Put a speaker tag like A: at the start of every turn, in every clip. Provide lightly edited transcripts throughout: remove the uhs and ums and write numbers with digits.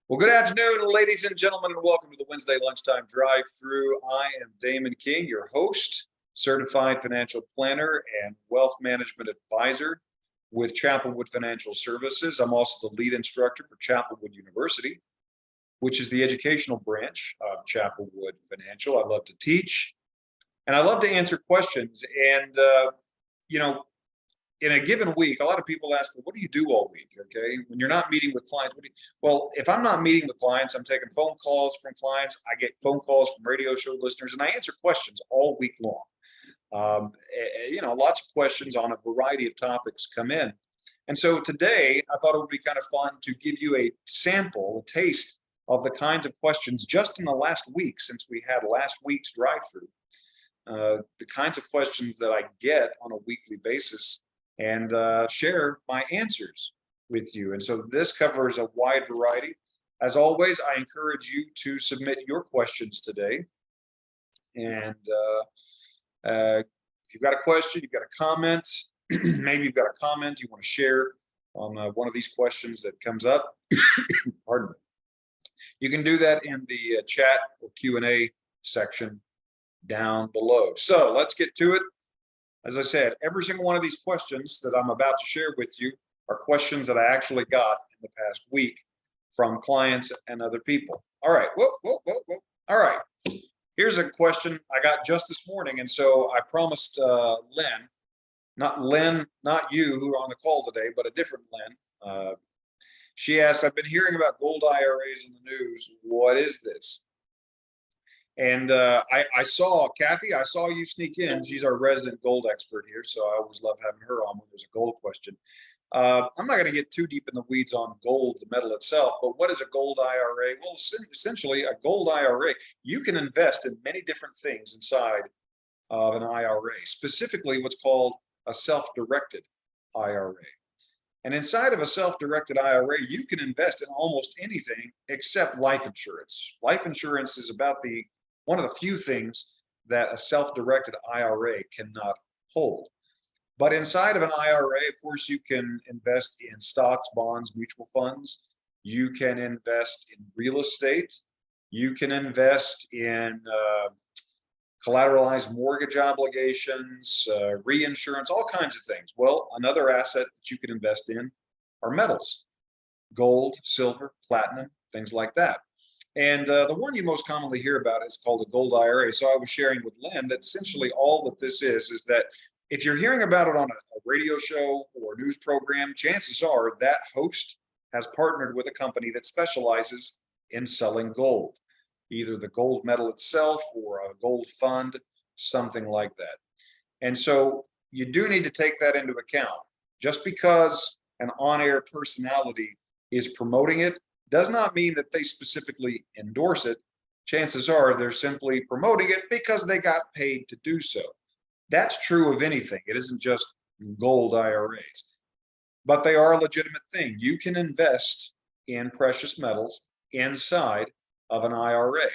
A: Well, good afternoon, ladies and gentlemen, and welcome to the Wednesday Lunchtime Drive Through. I am Damon King, your host, certified financial planner and wealth management advisor with Chapelwood Financial Services. I'm also the lead instructor for Chapelwood University, which is the educational branch of Chapelwood Financial. I love to teach and I love to answer questions. You know, in a given week, a lot of people ask, well, what do you do all week? Okay. When you're not meeting with clients, well, if I'm not meeting with clients, I'm taking phone calls from clients. I get phone calls from radio show listeners and I answer questions all week long. Lots of questions on a variety of topics come in. And so today I thought it would be kind of fun to give you a sample, a taste of the kinds of questions just in the last week since we had last week's drive through, the kinds of questions that I get on a weekly basis and share my answers with you. And so this covers a wide variety. As always, I encourage you to submit your questions today. And if you've got a question, you've got a comment, maybe you've got a comment you want to share on one of these questions that comes up, pardon me. You can do that in the chat or Q&A section down below. So let's get to it. As I said, every single one of these questions that I'm about to share with you are questions that I actually got in the past week from clients and other people. All right. Whoa. All right. Here's a question I got just this morning. And so I promised Lynn, not you who are on the call today, but a different Lynn. She asked, I've been hearing about gold IRAs in the news. What is this? And I saw Kathy, I saw you sneak in. She's our resident gold expert here, so I always love having her on when there's a gold question. I'm not going to get too deep in the weeds on gold, the metal itself, but what is a gold IRA? Well, essentially, a gold IRA, you can invest in many different things inside of an IRA, specifically what's called a self-directed IRA. And inside of a self-directed IRA, you can invest in almost anything except life insurance. Life insurance is about one of the few things that a self-directed IRA cannot hold. But inside of an IRA, of course, you can invest in stocks, bonds, mutual funds. You can invest in real estate. You can invest in collateralized mortgage obligations, reinsurance, all kinds of things. Well, another asset that you can invest in are metals, gold, silver, platinum, things like that. And the one you most commonly hear about is called a gold IRA. So I was sharing with Lynn that essentially all that this is that if you're hearing about it on a radio show or a news program, chances are that host has partnered with a company that specializes in selling gold, either the gold metal itself or a gold fund, something like that. And so you do need to take that into account. Just because an on-air personality is promoting it does not mean that they specifically endorse it. Chances are they're simply promoting it because they got paid to do so. That's true of anything. It isn't just gold IRAs, but they are a legitimate thing. You can invest in precious metals inside of an IRA.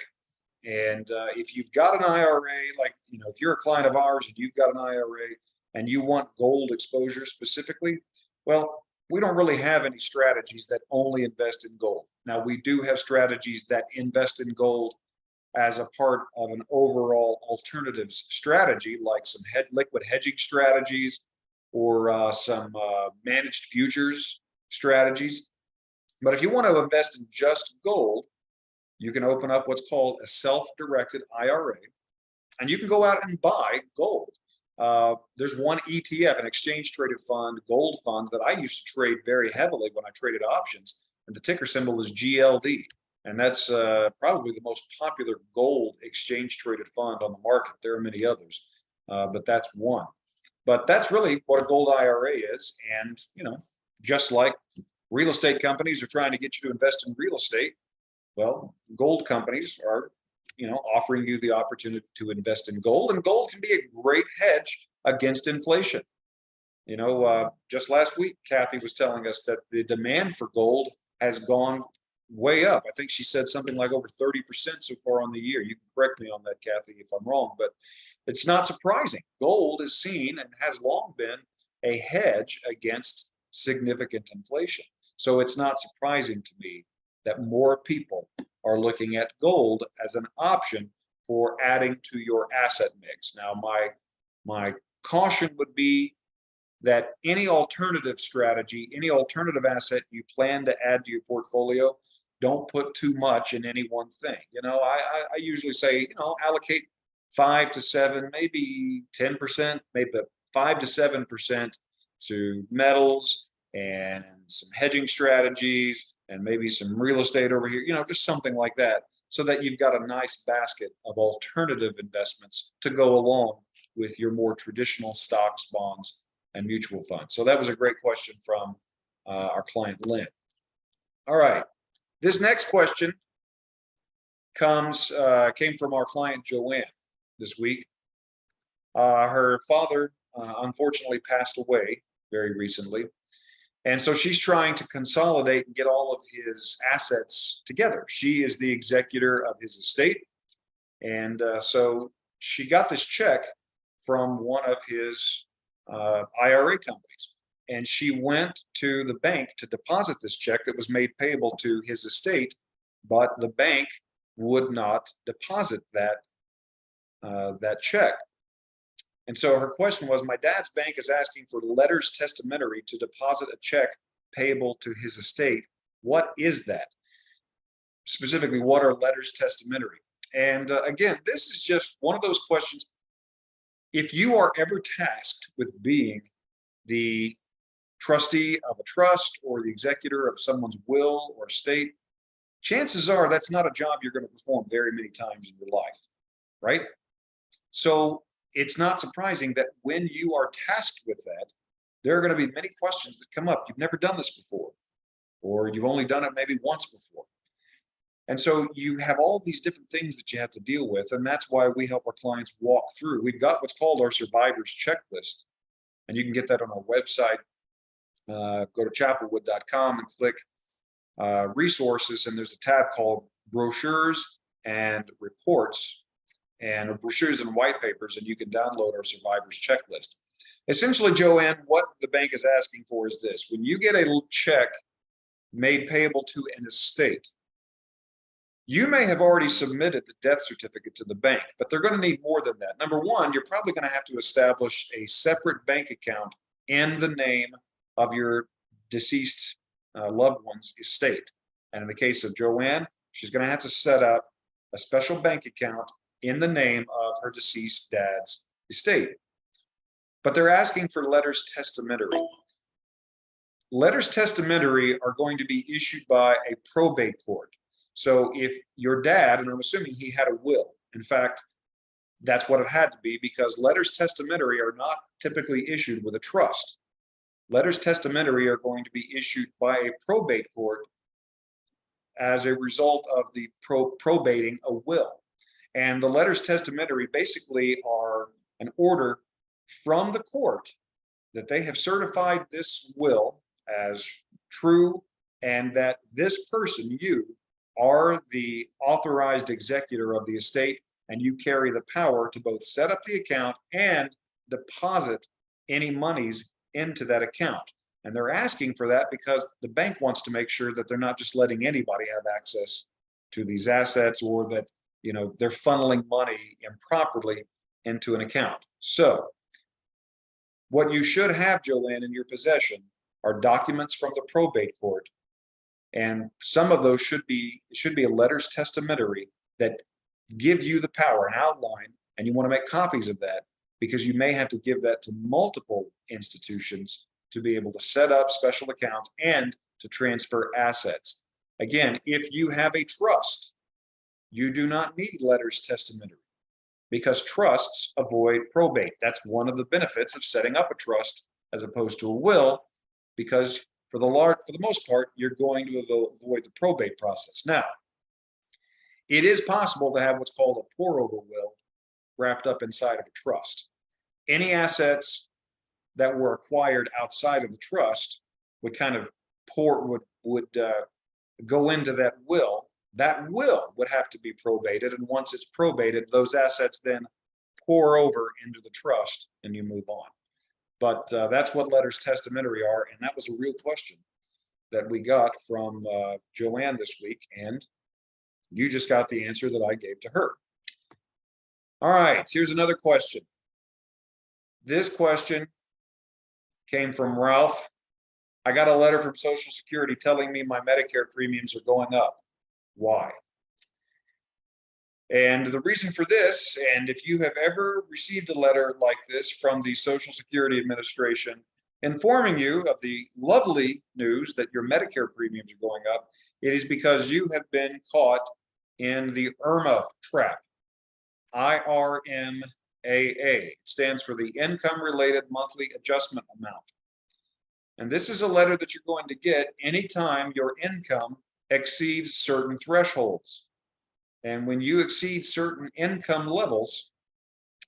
A: And if you've got an IRA, if you're a client of ours and you've got an IRA and you want gold exposure specifically, well, we don't really have any strategies that only invest in gold. Now, we do have strategies that invest in gold as a part of an overall alternatives strategy, like some liquid hedging strategies or some managed futures strategies. But if you want to invest in just gold, you can open up what's called a self-directed IRA, and you can go out and buy gold. There's one ETF, an exchange traded fund, gold fund, that I used to trade very heavily when I traded options, and the ticker symbol is GLD. And that's probably the most popular gold exchange traded fund on the market. There are many others, but that's one. But that's really what a gold IRA is. And, just like real estate companies are trying to get you to invest in real estate, well, gold companies are offering you the opportunity to invest in gold, and gold can be a great hedge against inflation. Just last week, Kathy was telling us that the demand for gold has gone way up. I think she said something like over 30% so far on the year. You can correct me on that, Kathy, if I'm wrong, but it's not surprising. Gold is seen and has long been a hedge against significant inflation. So it's not surprising to me that more people are looking at gold as an option for adding to your asset mix. Now, my caution would be that any alternative strategy, any alternative asset you plan to add to your portfolio, don't put too much in any one thing. I usually say, allocate 5 to 7, maybe 10%, maybe 5 to 7% to metals and some hedging strategies and maybe some real estate over here, just something like that, so that you've got a nice basket of alternative investments to go along with your more traditional stocks, bonds, and mutual funds. So that was a great question from our client, Lynn. All right. This next question came from our client, Joanne, this week. Her father, unfortunately, passed away very recently. And so she's trying to consolidate and get all of his assets together. She is the executor of his estate. And so she got this check from one of his IRA companies. And she went to the bank to deposit this check that was made payable to his estate, but the bank would not deposit that check. And so her question was, my dad's bank is asking for letters testamentary to deposit a check payable to his estate. What is that? Specifically, what are letters testamentary? And again, this is just one of those questions. If you are ever tasked with being the trustee of a trust or the executor of someone's will or estate, chances are that's not a job you're going to perform very many times in your life, right? So it's not surprising that when you are tasked with that, there are going to be many questions that come up. You've never done this before, or you've only done it maybe once before. And so you have all these different things that you have to deal with. And that's why we help our clients walk through. We've got what's called our survivor's checklist. And you can get that on our website. Go to chapelwood.com and click resources. And there's a tab called brochures and reports, and brochures and white papers. And you can download our survivor's checklist. Essentially, Joanne, what the bank is asking for is this. When you get a check made payable to an estate, you may have already submitted the death certificate to the bank, but they're going to need more than that. Number one, you're probably going to have to establish a separate bank account in the name of your deceased loved one's estate. And in the case of Joanne, she's going to have to set up a special bank account in the name of her deceased dad's estate. But they're asking for letters testamentary. Letters testamentary are going to be issued by a probate court. So if your dad, and I'm assuming he had a will, in fact, that's what it had to be, because letters testamentary are not typically issued with a trust. Letters testamentary are going to be issued by a probate court as a result of the probating a will. And the letters testamentary basically are an order from the court that they have certified this will as true, and that this person, you, are the authorized executor of the estate, and you carry the power to both set up the account and deposit any monies into that account. And they're asking for that because the bank wants to make sure that they're not just letting anybody have access to these assets, or that they're funneling money improperly into an account. So what you should have, Joanne, in your possession are documents from the probate court. And some of those should be a letters testamentary that give you the power, an outline, and you want to make copies of that, because you may have to give that to multiple institutions to be able to set up special accounts and to transfer assets. Again, if you have a trust, you do not need letters testamentary, because trusts avoid probate. That's one of the benefits of setting up a trust as opposed to a will, because for the most part, you're going to avoid the probate process. Now, it is possible to have what's called a pour-over will wrapped up inside of a trust. Any assets that were acquired outside of the trust would kind of go into that will. That will would have to be probated, and once it's probated, those assets then pour over into the trust, and you move on. But that's what letters testamentary are, and that was a real question. that we got from Joanne this week, and you just got the answer that I gave to her. All right, here's another question. This question came from Ralph. I got a letter from Social Security telling me my Medicare premiums are going up. Why? And the reason for this, and if you have ever received a letter like this from the Social Security Administration informing you of the lovely news that your Medicare premiums are going up, it is because you have been caught in the IRMA trap. IRMAA. It stands for the Income Related Monthly Adjustment Amount. And this is a letter that you're going to get anytime your income exceeds certain thresholds. And when you exceed certain income levels,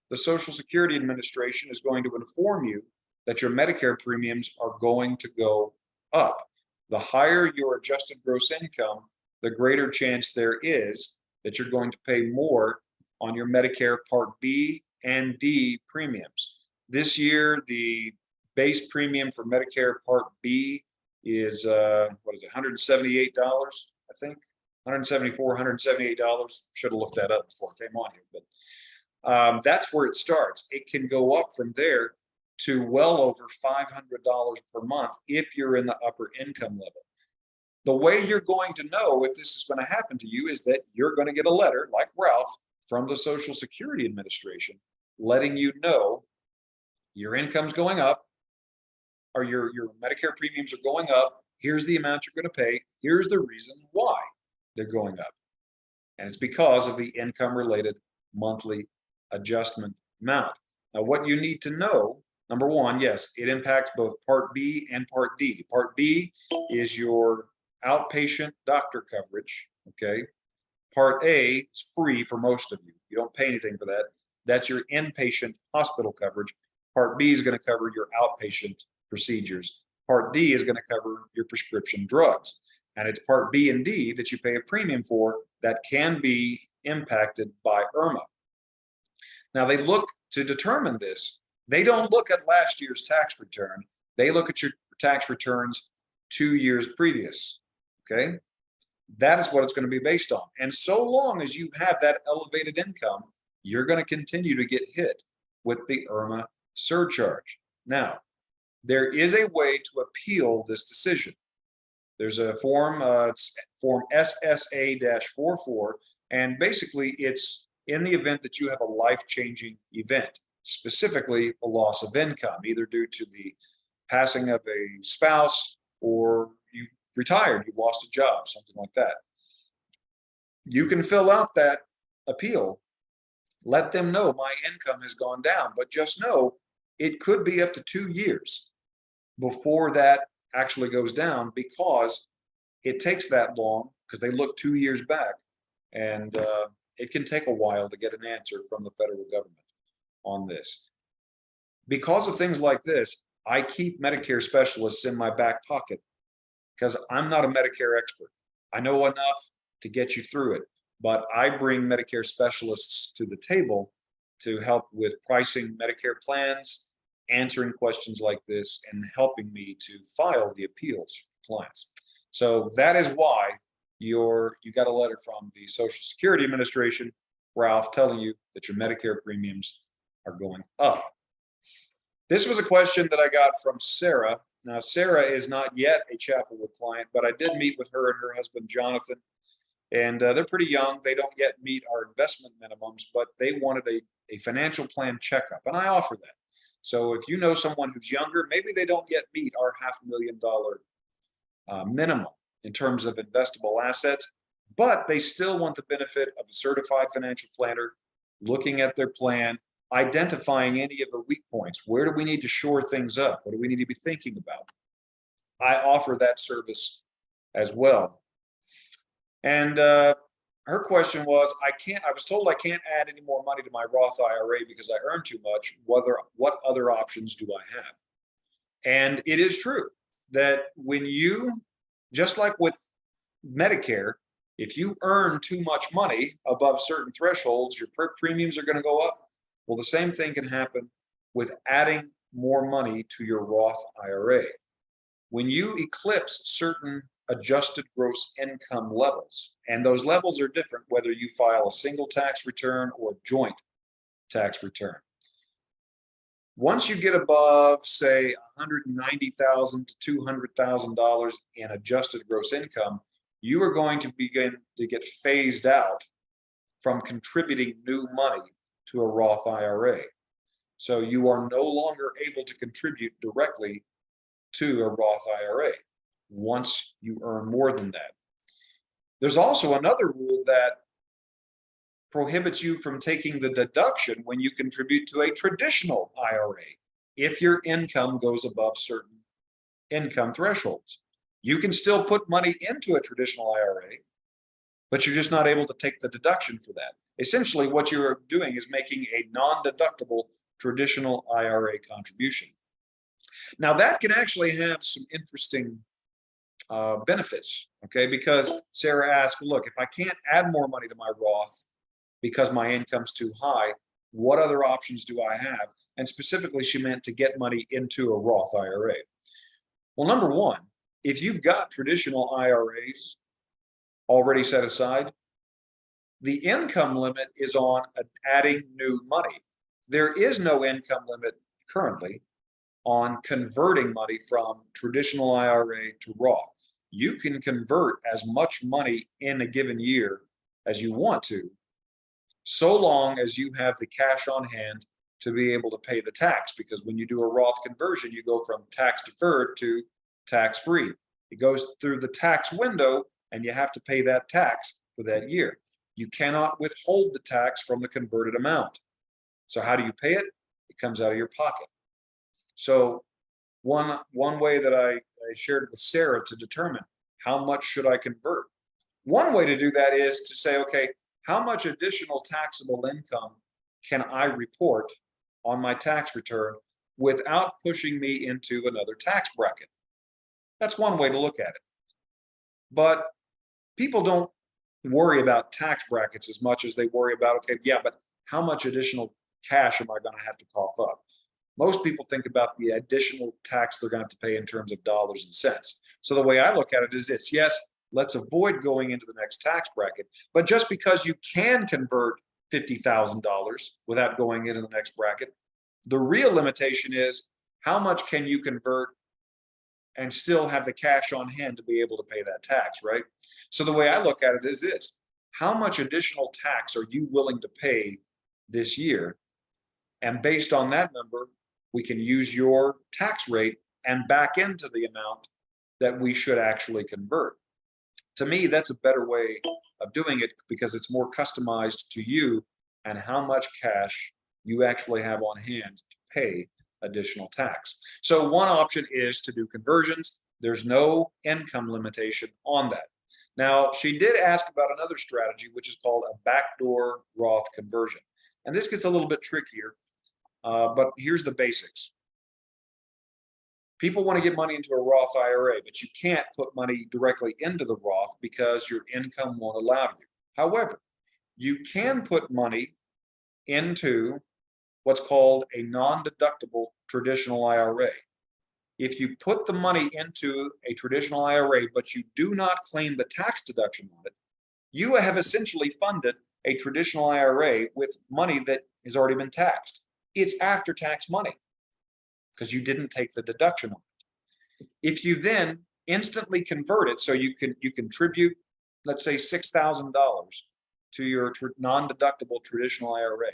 A: the Social Security Administration is going to inform you that your Medicare premiums are going to go up. The higher your adjusted gross income, the greater chance there is that you're going to pay more on your Medicare Part B and D premiums. This year, the base premium for Medicare Part B is what is it, $178, I think. $174, $178. Should have looked that up before I came on here, but that's where it starts. It can go up from there to well over $500 per month if you're in the upper income level. The way you're going to know if this is going to happen to you is that you're going to get a letter like Ralph from the Social Security Administration letting you know your income's going up, or your Medicare premiums are going up. Here's the amount you're going to pay. Here's the reason why they're going up. And it's because of the income related monthly adjustment amount. Now, what you need to know, number one, yes, it impacts both Part B and Part D. Part B is your outpatient doctor coverage, okay? Part A is free for most of you. You don't pay anything for that. That's your inpatient hospital coverage. Part B is going to cover your outpatient procedures. Part D is going to cover your prescription drugs. And it's Part B and D that you pay a premium for that can be impacted by IRMA. Now, they look to determine this. They don't look at last year's tax return. They look at your tax returns 2 years previous, okay? That is what it's going to be based on. And so long as you have that elevated income, you're going to continue to get hit with the IRMA surcharge. Now, there is a way to appeal this decision. There's a form, it's form SSA-44, and basically it's in the event that you have a life-changing event, specifically a loss of income, either due to the passing of a spouse or you've retired, you've lost a job, something like that. You can fill out that appeal, let them know my income has gone down, but just know it could be up to 2 years before that actually goes down, because it takes that long because they look 2 years back, and it can take a while to get an answer from the federal government on this. Because of things like this, I keep Medicare specialists in my back pocket because I'm not a Medicare expert. I know enough to get you through it, but I bring Medicare specialists to the table to help with pricing Medicare plans, answering questions like this, and helping me to file the appeals for clients. So that is why you got a letter from the Social Security Administration, Ralph, telling you that your Medicare premiums are going up. This was a question that I got from Sarah. Now, Sarah is not yet a Chapelwood client, but I did meet with her and her husband, Jonathan, and they're pretty young. They don't yet meet our investment minimums, but they wanted a financial plan checkup, and I offer that. So if you know someone who's younger, maybe they don't yet meet our $500,000 minimum in terms of investable assets, but they still want the benefit of a certified financial planner, looking at their plan, identifying any of the weak points. Where do we need to shore things up? What do we need to be thinking about? I offer that service as well. And her question was, I was told I can't add any more money to my Roth IRA because I earn too much. What other options do I have? And it is true that when you, just like with Medicare, if you earn too much money above certain thresholds, your premiums are going to go up. Well, the same thing can happen with adding more money to your Roth IRA. when you eclipse certain adjusted gross income levels, and those levels are different whether you file a single tax return or joint tax return. Once you get above, say, $190,000 to $200,000 in adjusted gross income, you are going to begin to get phased out from contributing new money to a Roth IRA. So you are no longer able to contribute directly to a Roth IRA once you earn more than that. There's also another rule that prohibits you from taking the deduction when you contribute to a traditional IRA if your income goes above certain income thresholds. You can still put money into a traditional IRA, but you're just not able to take the deduction for that. Essentially, what you're doing is making a non-deductible traditional IRA contribution. Now, that can actually have some interesting benefits, okay? Because Sarah asked, look, if I can't add more money to my Roth because my income's too high, what other options do I have? And specifically, she meant to get money into a Roth IRA. Well, number one, if you've got traditional IRAs already set aside, the income limit is on adding new money. There is no income limit currently on converting money from traditional IRA to Roth. You can convert as much money in a given year as you want to, so long as you have the cash on hand to be able to pay the tax, because when you do a Roth conversion, you go from tax deferred to tax free. It goes through the tax window and you have to pay that tax for that year. You cannot withhold the tax from the converted amount. So how do you pay it? It comes out of your pocket. So one way that I shared with Sarah to determine how much should I convert. One way to do that is to say, okay, how much additional taxable income can I report on my tax return without pushing me into another tax bracket? That's one way to look at it. But people don't worry about tax brackets as much as they worry about, okay, yeah, but how much additional cash am I going to have to cough up? Most people think about the additional tax they're going to have to pay in terms of dollars and cents. So the way I look at it is this: yes, let's avoid going into the next tax bracket, but just because you can convert $50,000 without going into the next bracket, the real limitation is how much can you convert and still have the cash on hand to be able to pay that tax, right? So the way I look at it is this: how much additional tax are you willing to pay this year? And based on that number, we can use your tax rate and back into the amount that we should actually convert. To me, that's a better way of doing it because it's more customized to you and how much cash you actually have on hand to pay additional tax. So one option is to do conversions. There's no income limitation on that. Now, she did ask about another strategy, which is called a backdoor Roth conversion. And this gets a little bit trickier, but here's the basics. People want to get money into a Roth IRA, but you can't put money directly into the Roth because your income won't allow you. However, you can put money into what's called a non-deductible traditional IRA. If you put the money into a traditional IRA, but you do not claim the tax deduction on it, you have essentially funded a traditional IRA with money that has already been taxed. It's after-tax money because you didn't take the deduction on it. If you then instantly convert it, so you contribute, let's say $6,000 to your non-deductible traditional IRA,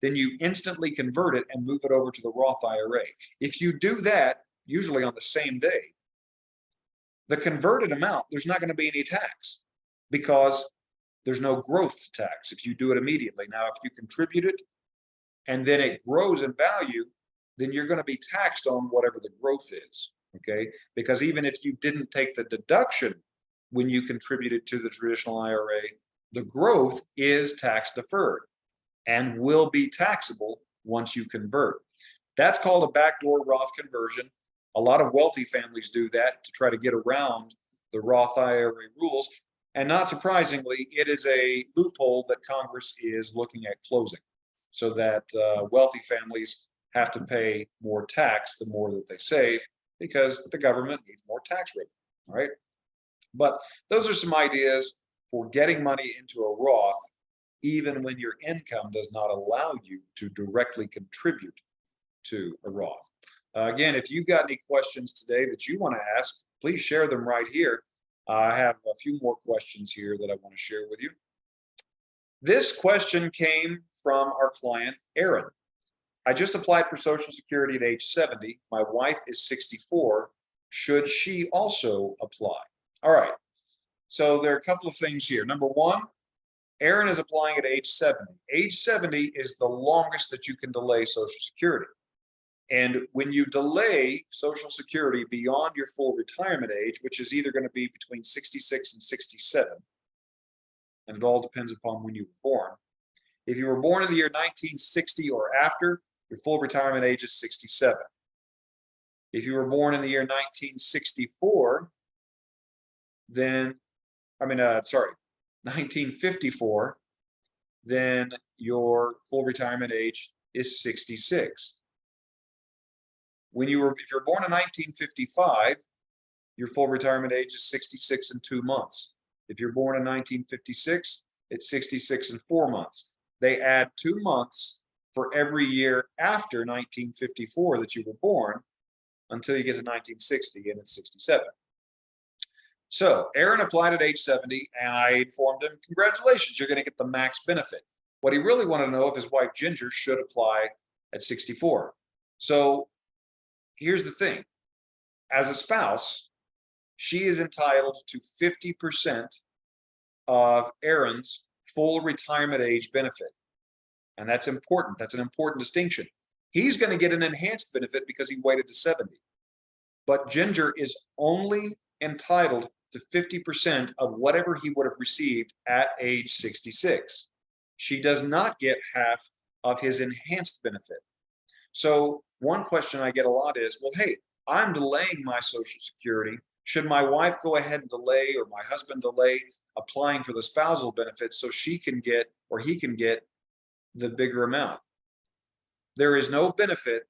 A: then you instantly convert it and move it over to the Roth IRA. If you do that, usually on the same day, the converted amount, there's not going to be any tax because there's no growth tax if you do it immediately. Now, if you contribute it and then it grows in value, then you're going to be taxed on whatever the growth is, okay? Because even if you didn't take the deduction when you contributed to the traditional IRA, the growth is tax deferred and will be taxable once you convert. That's called a backdoor Roth conversion. A lot of wealthy families do that to try to get around the Roth IRA rules. And not surprisingly, it is a loophole that Congress is looking at closing so that wealthy families have to pay more tax the more that they save, because the government needs more tax revenue, all right? But those are some ideas for getting money into a Roth, even when your income does not allow you to directly contribute to a Roth. Again, if you've got any questions today that you want to ask, please share them right here. I have a few more questions here that I want to share with you. This question came from our client, Aaron. I just applied for Social Security at age 70. My wife is 64. Should she also apply? All right. So there are a couple of things here. Number one, Aaron is applying at age 70. Age 70 is the longest that you can delay Social Security. And when you delay Social Security beyond your full retirement age, which is either going to be between 66 and 67, and it all depends upon when you were born. If you were born in the year 1960 or after, your full retirement age is 67. If you were born in the year 1964, then, 1954, then your full retirement age is 66. If you're born in 1955, your full retirement age is 66 and 2 months. If you're born in 1956, it's 66 and 4 months. They add 2 months for every year after 1954 that you were born until you get to 1960, and it's 67. So Aaron applied at age 70, and I informed him, congratulations, you're going to get the max benefit. What he really wanted to know if his wife Ginger should apply at 64. So here's the thing. As a spouse, she is entitled to 50% of Aaron's full retirement age benefit. And that's important. That's an important distinction. He's going to get an enhanced benefit because he waited to 70. But Ginger is only entitled to 50% of whatever he would have received at age 66. She does not get half of his enhanced benefit. So one question I get a lot is, well, hey, I'm delaying my Social Security. Should my wife go ahead and delay, or my husband delay applying for the spousal benefit so she can get, or he can get, the bigger amount? There is no benefit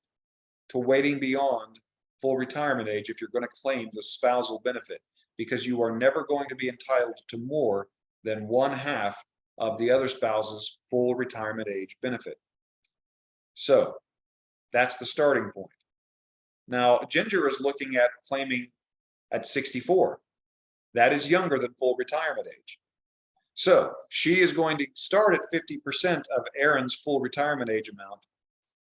A: to waiting beyond full retirement age if you're going to claim the spousal benefit, because you are never going to be entitled to more than 1/2 of the other spouse's full retirement age benefit. So that's the starting point. Now, Ginger is looking at claiming at 64. That is younger than full retirement age. So she is going to start at 50% of Aaron's full retirement age amount,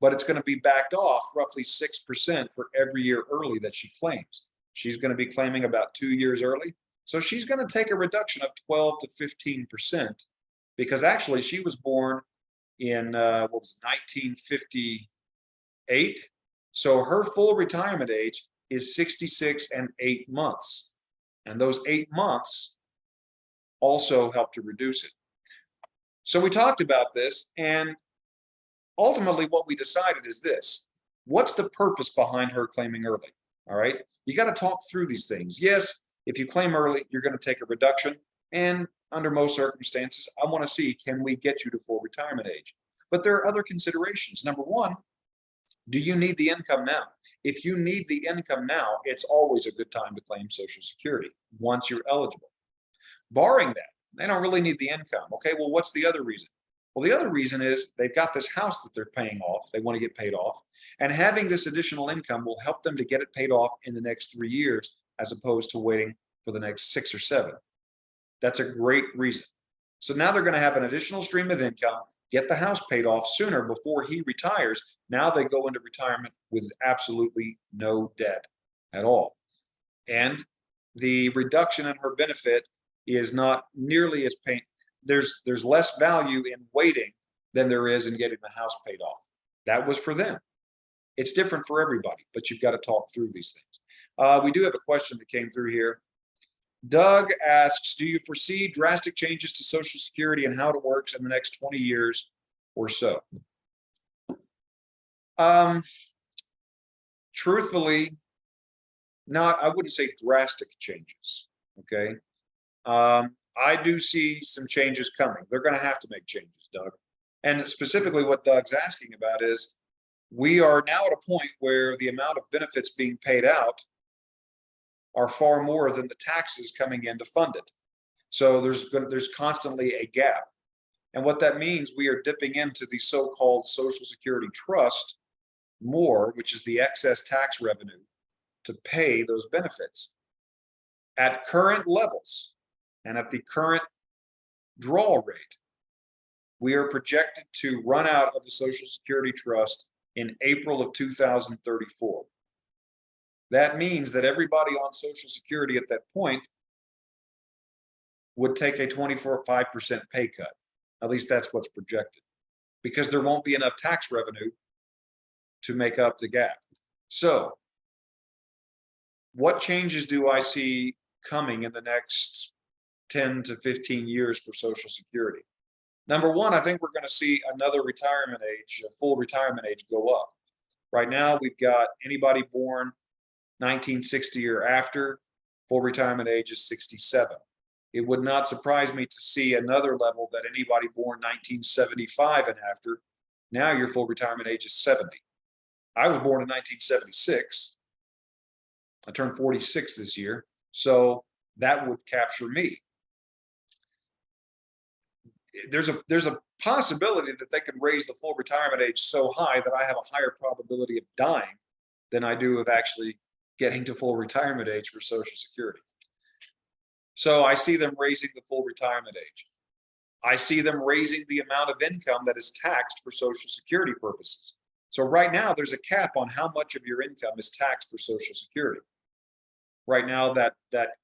A: but it's going to be backed off roughly 6% for every year early that she claims. She's going to be claiming about 2 years early. So she's going to take a reduction of 12 to 15%, because actually she was born in 1958. So her full retirement age is 66 and 8 months. And those 8 months also help to reduce it. So we talked about this, and ultimately what we decided is this. What's the purpose behind her claiming early? All right. You got to talk through these things. Yes, if you claim early, you're going to take a reduction. And under most circumstances, I want to see, can we get you to full retirement age? But there are other considerations. Number one, do you need the income now? If you need the income now, it's always a good time to claim Social Security once you're eligible. Barring that, they don't really need the income. Okay, well, what's the other reason? Well, the other reason is they've got this house that they're paying off. They want to get paid off. And having this additional income will help them to get it paid off in the next 3 years, as opposed to waiting for the next 6 or 7. That's a great reason. So now they're going to have an additional stream of income, get the house paid off sooner before he retires. Now they go into retirement with absolutely no debt at all. And the reduction in her benefit is not nearly as painful. There's less value in waiting than there is in getting the house paid off. That was for them. It's different for everybody, but you've got to talk through these things. We do have a question that came through here. Doug asks, do you foresee drastic changes to Social Security and how it works in the next 20 years or so? Truthfully, I wouldn't say drastic changes, okay? I do see some changes coming. They're going to have to make changes, Doug. And specifically what Doug's asking about is, we are now at a point where the amount of benefits being paid out are far more than the taxes coming in to fund it. So there's constantly a gap. And what that means, we are dipping into the so-called Social Security trust more, which is the excess tax revenue to pay those benefits. At current levels and at the current draw rate, we are projected to run out of the Social Security trust in April of 2034. That means that everybody on Social Security at that point would take a 25% pay cut. At least that's what's projected, because there won't be enough tax revenue to make up the gap. So what changes do I see coming in the next 10 to 15 years for Social Security? Number one, I think we're going to see another retirement age, a full retirement age, go up. Right now, we've got anybody born 1960 or after, full retirement age is 67. It would not surprise me to see another level that anybody born 1975 and after, now your full retirement age is 70. I was born in 1976. I turned 46 this year, so that would capture me. There's a possibility that they could raise the full retirement age so high that I have a higher probability of dying than I do of actually getting to full retirement age for Social Security. So I see them raising the full retirement age. I see them raising the amount of income that is taxed for Social Security purposes. So right now there's a cap on how much of your income is taxed for Social Security. Right now that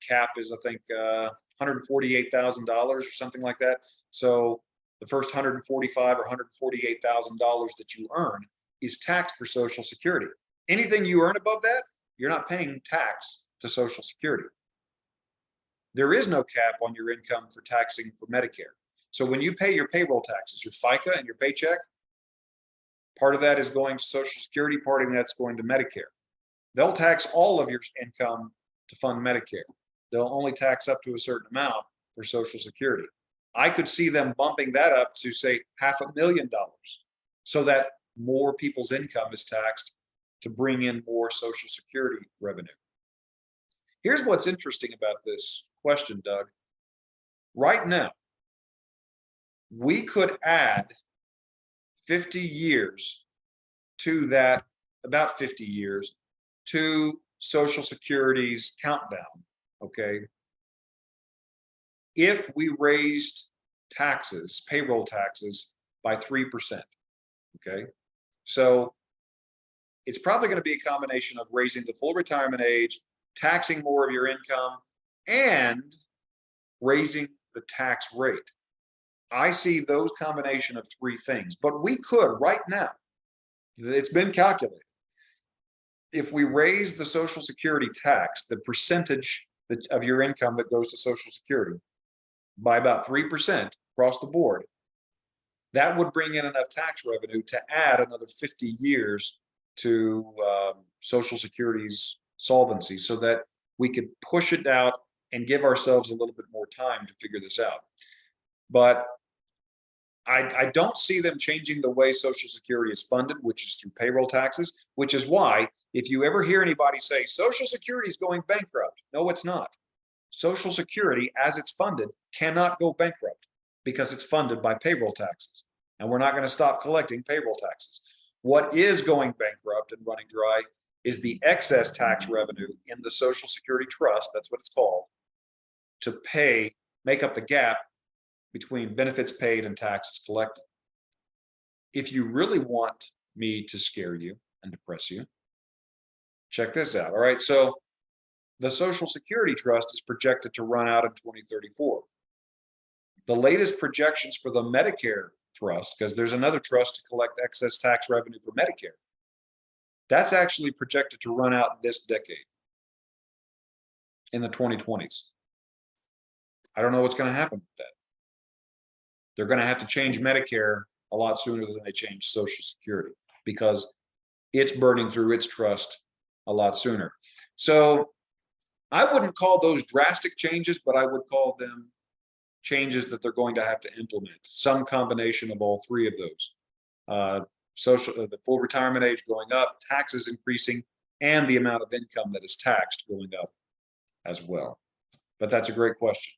A: cap is, I think, $148,000 or something like that. So the first $145,000 or $148,000 that you earn is taxed for Social Security. Anything you earn above that, you're not paying tax to Social Security. There is no cap on your income for taxing for Medicare. So when you pay your payroll taxes, your FICA and your paycheck, part of that is going to Social Security, part of that's going to Medicare. They'll tax all of your income to fund Medicare. They'll only tax up to a certain amount for Social Security. I could see them bumping that up to, say, $500,000 so that more people's income is taxed to bring in more Social Security revenue. Here's what's interesting about this question, Doug. Right now, we could add 50 years to that, about 50 years to Social Security's countdown, okay? If we raised taxes, payroll taxes, by 3%, okay? So it's probably going to be a combination of raising the full retirement age, taxing more of your income, and raising the tax rate. I see those combination of three things, but we could right now, it's been calculated. If we raise the Social Security tax, the percentage of your income that goes to Social Security by about 3% across the board, that would bring in enough tax revenue to add another 50 years to Social Security's solvency so that we could push it out and give ourselves a little bit more time to figure this out. But I don't see them changing the way Social Security is funded, which is through payroll taxes, which is why if you ever hear anybody say Social Security is going bankrupt, no, it's not. Social Security, as it's funded, cannot go bankrupt because it's funded by payroll taxes. And we're not going to stop collecting payroll taxes. What is going bankrupt and running dry is the excess tax revenue in the Social Security Trust, that's what it's called, to make up the gap between benefits paid and taxes collected. If you really want me to scare you and depress you, check this out. All right, so the Social Security Trust is projected to run out in 2034. The latest projections for the Medicare Trust, because there's another trust to collect excess tax revenue for Medicare, that's actually projected to run out this decade, in the 2020s. I don't know what's going to happen with that. They're going to have to change Medicare a lot sooner than they change Social Security because it's burning through its trust a lot sooner. So I wouldn't call those drastic changes, but I would call them changes that they're going to have to implement, some combination of all three of those. the full retirement age going up, taxes increasing, and the amount of income that is taxed going up as well. But that's a great question.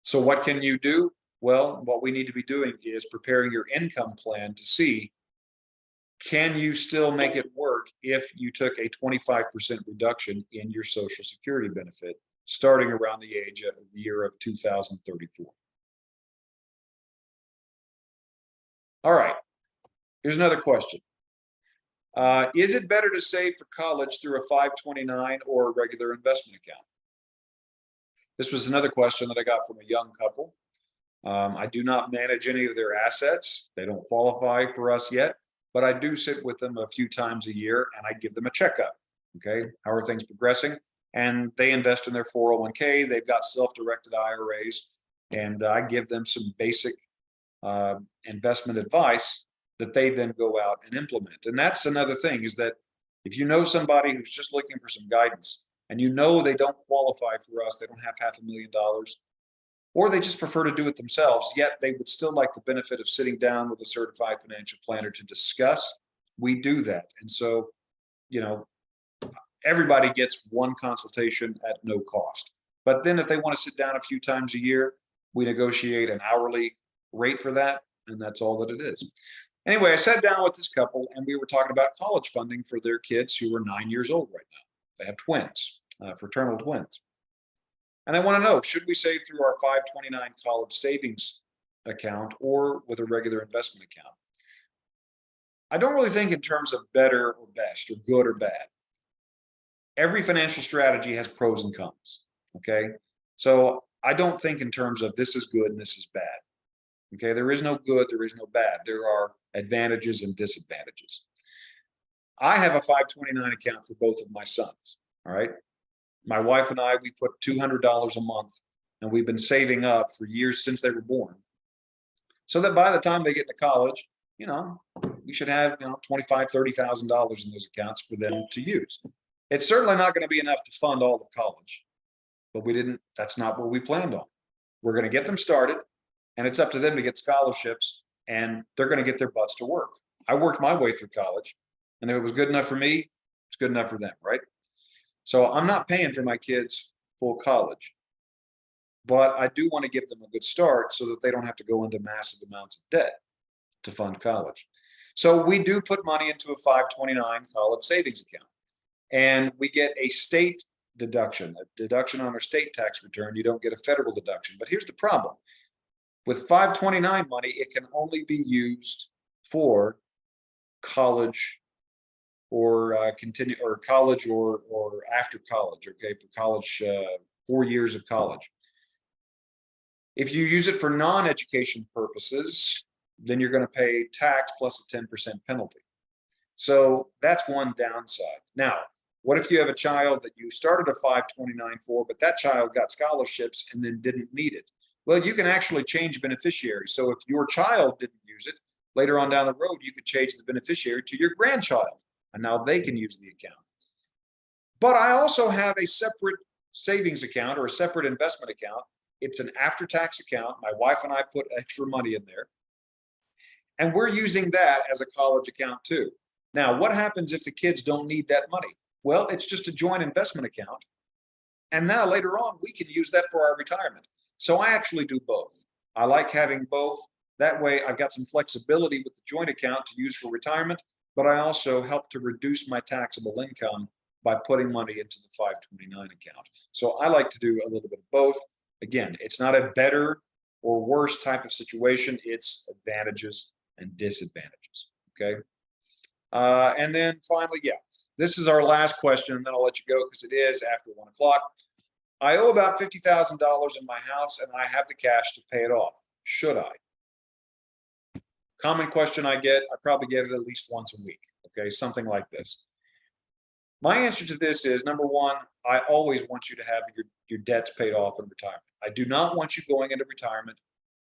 A: So what can you do? Well, what we need to be doing is preparing your income plan to see, can you still make it work if you took a 25% reduction in your Social Security benefit starting around the year of 2034? All right, here's another question. Is it better to save for college through a 529 or a regular investment account? This was another question that I got from a young couple. I do not manage any of their assets. They don't qualify for us yet, but I do sit with them a few times a year and I give them a checkup. Okay, how are things progressing? And they invest in their 401k. They've got self-directed IRAs, and I give them some basic investment advice that they then go out and implement. And that's another thing, is that if you know somebody who's just looking for some guidance and you know they don't qualify for us, they don't have $500,000, or they just prefer to do it themselves, yet they would still like the benefit of sitting down with a certified financial planner to discuss, we do that. And so, everybody gets one consultation at no cost. But then if they want to sit down a few times a year, we negotiate an hourly rate for that, and that's all that it is. Anyway, I sat down with this couple and we were talking about college funding for their kids who are 9 years old right now. They have twins, fraternal twins. And they want to know, should we save through our 529 college savings account or with a regular investment account? I don't really think in terms of better or best or good or bad. Every financial strategy has pros and cons, okay? So I don't think in terms of this is good and this is bad. Okay, there is no good, there is no bad. There are advantages and disadvantages. I have a 529 account for both of my sons, all right? My wife and I, we put $200 a month, and we've been saving up for years since they were born, so that by the time they get to college, we should have, $25,000, $30,000 in those accounts for them to use. It's certainly not going to be enough to fund all of college, but that's not what we planned on. We're going to get them started, and it's up to them to get scholarships, and they're going to get their butts to work. I worked my way through college, and if it was good enough for me, it's good enough for them, right? So I'm not paying for my kids full college, but I do want to give them a good start so that they don't have to go into massive amounts of debt to fund college. So we do put money into a 529 college savings account, and we get a state deduction, on our state tax return. You don't get a federal deduction. But here's the problem. With 529 money, it can only be used for college or college or after college, okay, for college, 4 years of college. If you use it for non-education purposes, then you're going to pay tax plus a 10% penalty. So that's one downside. Now, what if you have a child that you started a 529 for, but that child got scholarships and then didn't need it? Well, you can actually change beneficiaries. So if your child didn't use it, later on down the road, you could change the beneficiary to your grandchild, and now they can use the account. But I also have a separate savings account or a separate investment account. It's an after-tax account. My wife and I put extra money in there, and we're using that as a college account too. Now, what happens if the kids don't need that money? Well, it's just a joint investment account. And now later on, we can use that for our retirement. So I actually do both. I like having both. That way I've got some flexibility with the joint account to use for retirement, but I also help to reduce my taxable income by putting money into the 529 account. So I like to do a little bit of both. Again, it's not a better or worse type of situation. It's advantages and disadvantages, okay? And then finally, this is our last question, and then I'll let you go because it is after 1 o'clock. I owe about $50,000 in my house, and I have the cash to pay it off. Should I? Common question I get. I probably get it at least once a week, okay? Something like this. My answer to this is, number one, I always want you to have your debts paid off in retirement. I do not want you going into retirement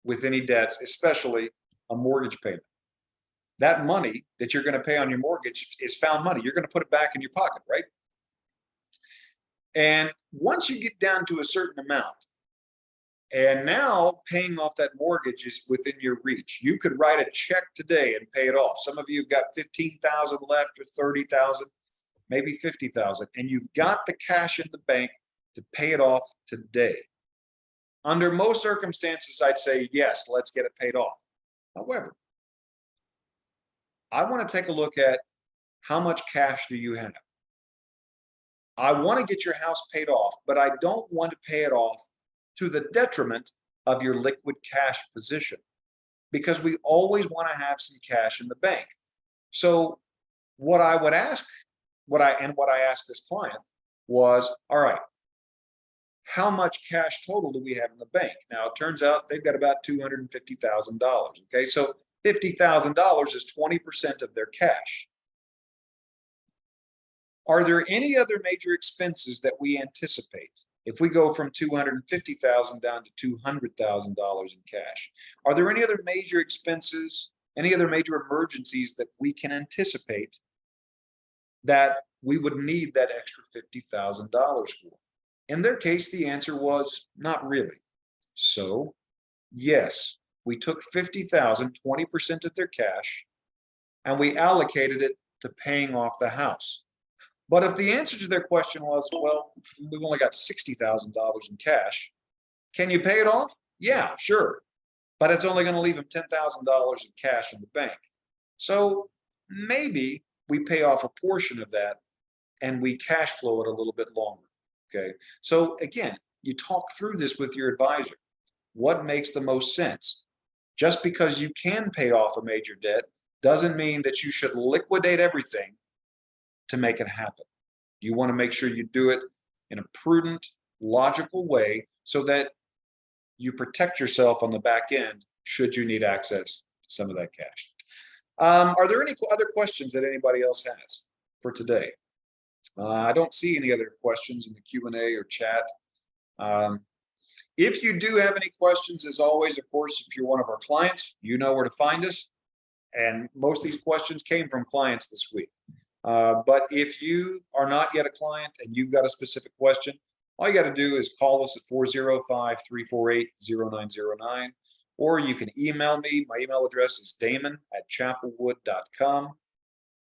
A: with any debts, especially a mortgage payment. That money that you're going to pay on your mortgage is found money. You're going to put it back in your pocket, right? And once you get down to a certain amount, And now paying off that mortgage is within your reach. You could write a check today and pay it off. Some of you have got 15,000 left or 30,000, maybe 50,000, and you've got the cash in the bank to pay it off today. Under most circumstances, I'd say, yes, let's get it paid off. However, I want to take a look at how much cash do you have? I want to get your house paid off, but I don't want to pay it off to the detriment of your liquid cash position, because we always want to have some cash in the bank. So what I would ask, what I asked this client was, all right, how much cash total do we have in the bank? Now, it turns out they've got about $250,000. Okay, so $50,000 is 20% of their cash. Are there any other major expenses that we anticipate if we go from $250,000 down to $200,000 in cash? Are there any other major expenses, any other major emergencies that we can anticipate that we would need that extra $50,000 for? In their case, the answer was not really. So, yes, we took $50,000, 20% of their cash, and we allocated it to paying off the house. But if the answer to their question was, well, we've only got $60,000 in cash, can you pay it off? Yeah, sure. But it's only going to leave them $10,000 in cash in the bank. So maybe we pay off a portion of that and we cash flow it a little bit longer. Okay. So again, you talk through this with your advisor. What makes the most sense? Just because you can pay off a major debt doesn't mean that you should liquidate everything to make it happen. You want to make sure you do it in a prudent, logical way so that you protect yourself on the back end should you need access to some of that cash. Are there any other questions that anybody else has for today? I don't see any other questions in the Q&A or chat. If you do have any questions, as always, of course, if you're one of our clients, you know where to find us. And most of these questions came from clients this week. But if you are not yet a client and you've got a specific question, all you got to do is call us at 405-348-0909, or you can email me. My email address is damon@chapelwood.com,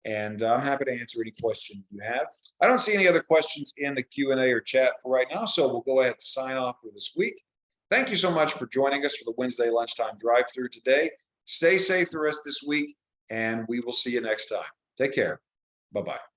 A: and I'm happy to answer any question you have. I don't see any other questions in the Q&A or chat for right now, so we'll go ahead and sign off for this week. Thank you so much for joining us for the Wednesday Lunchtime Drive Through today. Stay safe the rest of this week, and we will see you next time. Take care. Bye-bye.